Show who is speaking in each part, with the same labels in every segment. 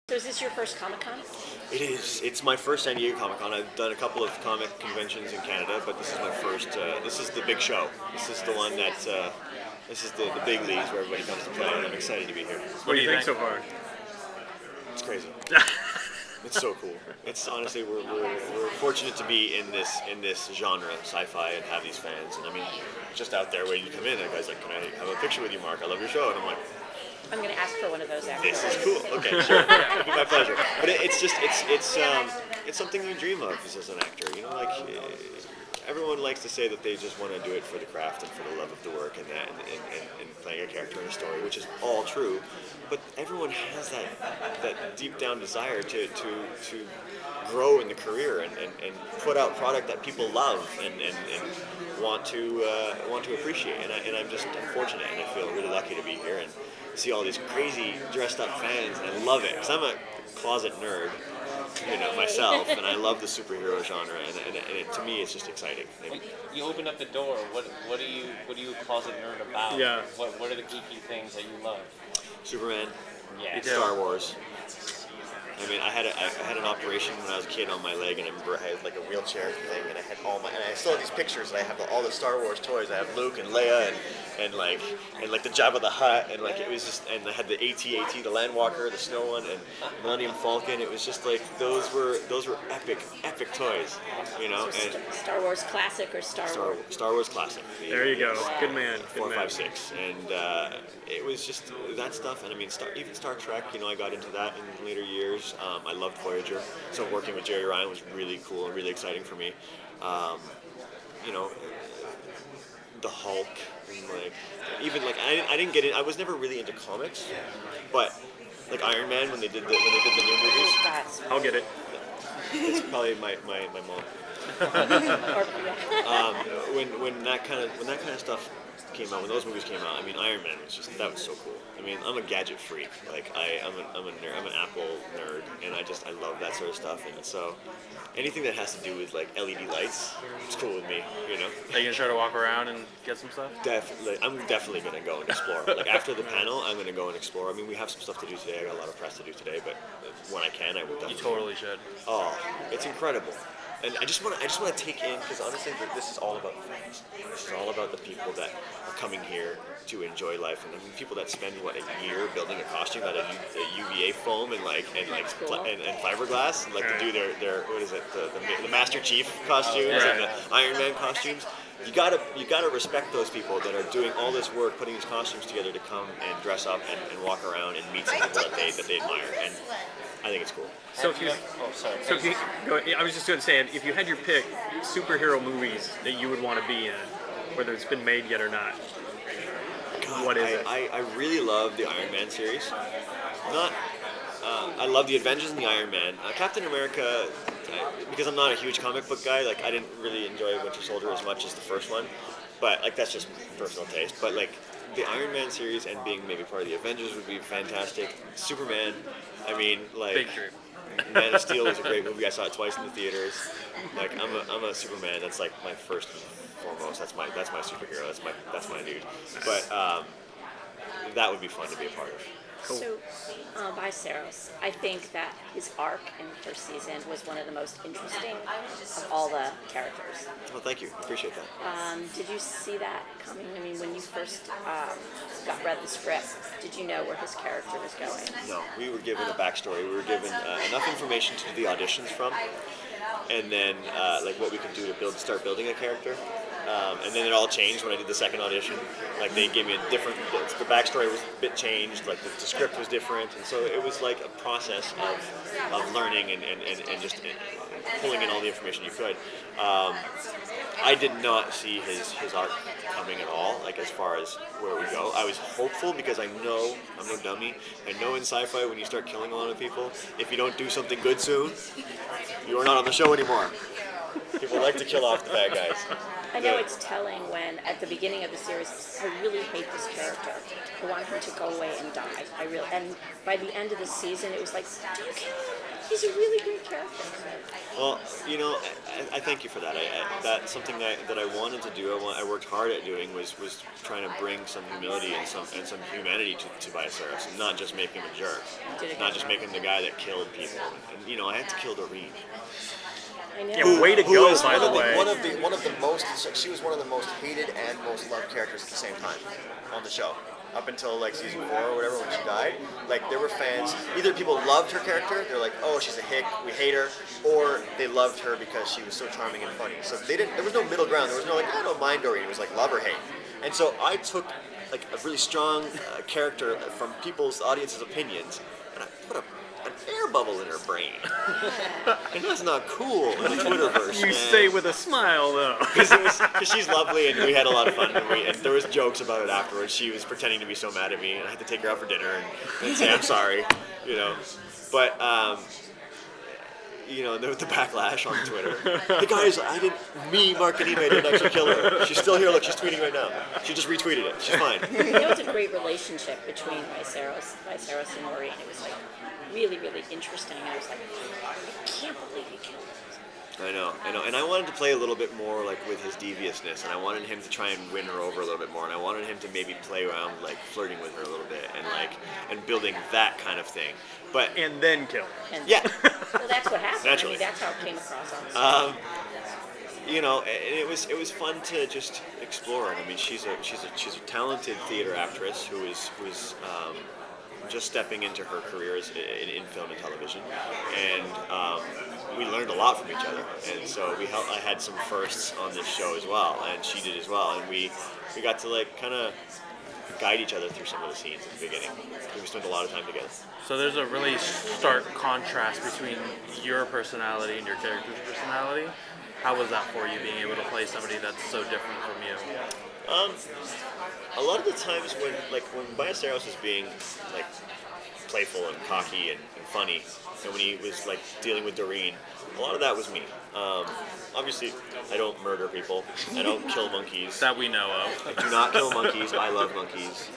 Speaker 1: So is this your first Comic-Con?
Speaker 2: It is. It's my first San Diego Comic Con. I've done a couple of comic conventions in Canada, but this is my first. This is the big show. This is the one that. This is the big leagues where everybody comes to play, and I'm excited to be here.
Speaker 3: What do you think so far?
Speaker 2: It's crazy. It's so cool. It's honestly we're fortunate to be in this genre, sci-fi, and have these fans. And I mean, just out there waiting to come in, and the guy's like, "Can I have a picture with you, Mark? I love your show." And I'm like,
Speaker 1: I'm going to ask for one of those after.
Speaker 2: "This is cool. Okay, sure, it'd be my pleasure." But it's just it's something you dream of as an actor. You know, like. Everyone likes to say that they just want to do it for the craft and for the love of the work and that and playing a character in a story, which is all true. But everyone has that deep down desire to grow in the career and put out product that people love and want to appreciate. And I'm fortunate and I feel really lucky to be here and see all these crazy dressed up fans, and I love it because I'm a closet nerd. Myself, and I love the superhero genre, and to me, it's just exciting.
Speaker 4: You opened up the door. What are you a closet nerd about?
Speaker 3: Yeah.
Speaker 4: What are the geeky things that you love?
Speaker 2: Superman,
Speaker 4: Yeah.
Speaker 2: Star Wars. I mean, I had an operation when I was a kid on my leg, and I remember I had like a wheelchair thing, and I had and I still have these pictures, and I have all the Star Wars toys. I have Luke and Leia, and like the Jabba the Hutt, and like it was just, and I had the AT-AT, the Landwalker, the snow one, and Millennium Falcon. It was just like those were epic toys, and
Speaker 1: Star Wars Classic or Star Wars?
Speaker 2: Star Wars Classic.
Speaker 3: There you go. Good man.
Speaker 2: 4, 5, 6, and it was just that stuff. And I mean, even Star Trek. I got into that in later years. I loved Voyager, so working with Jerry Ryan was really cool and really exciting for me. The Hulk, and I didn't get in. I was never really into comics, but like Iron Man when they did the new movies.
Speaker 3: I'll get it.
Speaker 2: It's probably my mom. When that kind of stuff came out, when those movies came out, I mean, Iron Man that was so cool. I mean, I'm a gadget freak. Like I'm a nerd. I'm an Apple nerd, and I love that sort of stuff. And so anything that has to do with like LED lights, it's cool with me.
Speaker 3: Are you gonna try to walk around and get some stuff?
Speaker 2: Definitely, I'm definitely gonna go and explore. Like after the panel, I'm gonna go and explore. I mean, we have some stuff to do today. I got a lot of press to do today, but when I can, I will definitely.
Speaker 3: You totally should.
Speaker 2: Oh, it's incredible. And I just want to take in, because honestly, this is all about the fans. This is all about the people that are coming here to enjoy life, and the people that spend a year building a costume out of UVA foam and fiberglass, like to do their what is it, the Master Chief costumes and the Iron Man costumes. You gotta respect those people that are doing all this work, putting these costumes together to come and dress up and walk around and meet some people that they admire, and I think it's cool.
Speaker 3: So I was just going to say, if you had your pick, superhero movies that you would want to be in, whether it's been made yet or not, what is it?
Speaker 2: I really love the Iron Man series. I love the Avengers and the Iron Man. Captain America, because I'm not a huge comic book guy, like I didn't really enjoy Winter Soldier as much as the first one, but like that's just personal taste. But like the Iron Man series and being maybe part of the Avengers would be fantastic. Superman, I mean, like
Speaker 3: Big dream.
Speaker 2: Man of Steel was a great movie. I saw it twice in the theaters. Like I'm a Superman. That's like my first and foremost. That's my superhero. That's my dude. But that would be fun to be a part of.
Speaker 3: Cool.
Speaker 1: So, Bellasaros, I think that his arc in the first season was one of the most interesting of all the characters.
Speaker 2: Well, thank you. Appreciate that.
Speaker 1: Did you see that coming? I mean, when you first read the script, did you know where his character was going?
Speaker 2: No, we were given a backstory. We were given enough information to do the auditions from, and then like what we could do to start building a character. And then it all changed when I did the second audition. Like they gave me a different. The backstory was a bit changed. Like the script was different, and so it was like a process of learning and just pulling in all the information you could. I did not see his arc coming at all. Like as far as where we go, I was hopeful because I know I'm no dummy. I know in sci-fi when you start killing a lot of people, if you don't do something good soon, you are not on the show anymore. People like to kill off the bad guys.
Speaker 1: I know it's telling when at the beginning of the series, I really hate this character. I want him to go away and die. And by the end of the season, it was like, do you kill him? He's a really great character.
Speaker 2: Well, I thank you for that. That's something that I wanted to do. I worked hard at doing was trying to bring some humility and some humanity to Bellasaros, and not just make him a jerk, not just make him the guy that killed people. And I had to kill Doreen.
Speaker 1: I know.
Speaker 3: Yeah, way to
Speaker 2: Who
Speaker 3: go,
Speaker 2: is
Speaker 3: by the way.
Speaker 5: One of the most. She was one of the most hated and most loved characters at the same time on the show. Up until like season 4 or whatever when she died, like there were fans. Either people loved her character, they're like, oh, she's a hick, we hate her, or they loved her because she was so charming and funny. So there was no middle ground. There was no like, I don't mind Doreen. It was like love or hate. And so I took like a really strong character from people's audience's opinions, and I put an air bubble in her brain. And that's not cool in the Twitterverse.
Speaker 3: You
Speaker 2: man.
Speaker 3: say with a smile, though.
Speaker 2: Because she's lovely and we had a lot of fun and there was jokes about it afterwards. She was pretending to be so mad at me and I had to take her out for dinner and say I'm sorry, But the backlash on Twitter. Hey guys, Mark Ghanime didn't actually kill her. She's still here. Look, she's tweeting right now. She just retweeted it. She's fine.
Speaker 1: It's a great relationship between Bellasaros and Maureen. It was like really, really interesting. I was like, I can't believe you killed her.
Speaker 2: I know, and I wanted to play a little bit more like with his deviousness, and I wanted him to try and win her over a little bit more, and I wanted him to maybe play around like flirting with her a little bit, and building that kind of thing. But
Speaker 3: And then kill her.
Speaker 1: And
Speaker 2: yeah,
Speaker 1: so that's what happened.
Speaker 2: Naturally.
Speaker 1: I mean, that's how it came across on the
Speaker 2: and it was fun to just explore it. I mean, she's a talented theater actress who is just stepping into her career in film and television, and we learned a lot from each other. And so I had some firsts on this show as well, and she did as well, and we got to like kind of guide each other through some of the scenes at the beginning. We spent a lot of time together.
Speaker 6: So there's a really stark contrast between your personality and your character's personality. How was that for you, being able to play somebody that's so different from you?
Speaker 2: A lot of the times when Bellasaros is being like playful and cocky and funny, and when he was like dealing with Doreen, a lot of that was me. Obviously, I don't murder people. I don't kill monkeys.
Speaker 6: That we know of.
Speaker 2: I do not kill monkeys. I love monkeys.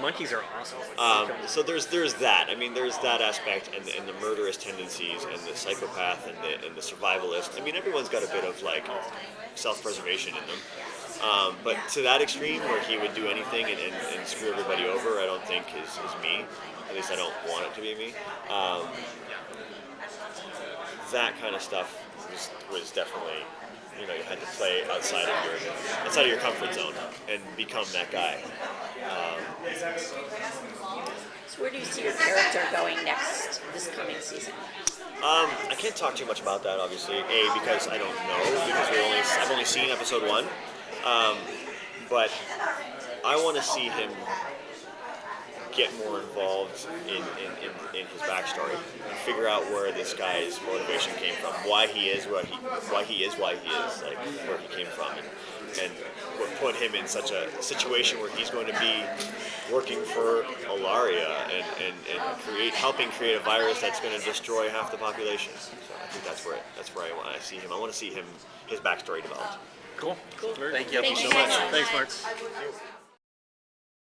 Speaker 3: Monkeys are awesome.
Speaker 2: So there's that. I mean, there's that aspect, and the murderous tendencies, and the psychopath, and the survivalist. I mean, everyone's got a bit of like self-preservation in them. But to that extreme, where he would do anything and screw everybody over, I don't think is me. At least I don't want it to be me. That kind of stuff was definitely, you had to play outside of your comfort zone and become that guy.
Speaker 1: So where do you see your character going next this coming season?
Speaker 2: I can't talk too much about that, obviously. Because I don't know, because I've only seen episode 1. But I want to see him get more involved in his backstory and figure out where this guy's motivation came from, why he is, like where he came from, and what put him in such a situation where he's going to be working for Ilaria and helping create a virus that's going to destroy half the population. So I think that's where I want to see him. I want to see his backstory developed.
Speaker 3: Cool.
Speaker 6: Thank you.
Speaker 1: Thank you
Speaker 6: so much.
Speaker 1: so much.
Speaker 3: Thanks, Mark.